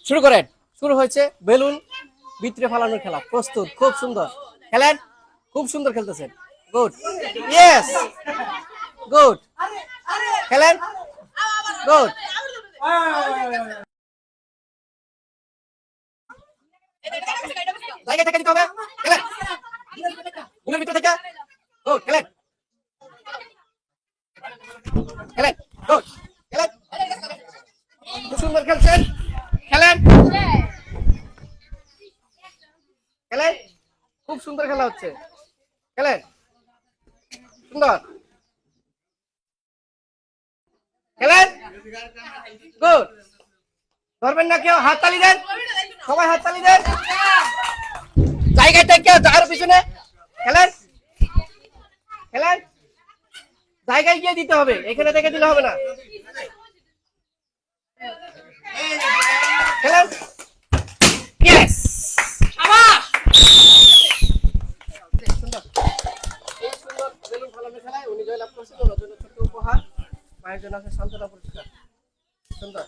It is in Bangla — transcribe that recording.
শুরু করেন। শুরু হয়েছে বেলুন ভিতরে ফালানোর খেলা। প্রস্তুত, খুব সুন্দর খেলেন, খুব সুন্দর খেলতেছেন। গুড, ইয়েস, গুড খেলেন, গুড। জায়গা থেকে দিতে হবে, খেলেন গুলের ভিতরে থেকে। গুড খেলেন, খেলেন, গুড খেলেন, খুব সুন্দর খেলছেন। খেলেন, খেলেন, খুব সুন্দর খেলা হচ্ছে। খেলেন, সুন্দর খেলেন, গুড। ধরবেন না কেউ, হাততালি দেন, সবাই হাততালি দেন। জায়গায় থেকে আরো পিছনে। খেলেন, খেলেন, জায়গায় গিয়ে দিতে হবে, এখানে থেকে দিলে হবে না। খেলেন, ইয়েস, সুন্দর। এই সুন্দর বেলুন ফালানো খেলায় উনি জয়লাভ করছেন। ওনার জন্য ছোট্ট উপহার, মায়ের জন্য আছে সান্ত্বনা পুরস্কার। সুন্দর।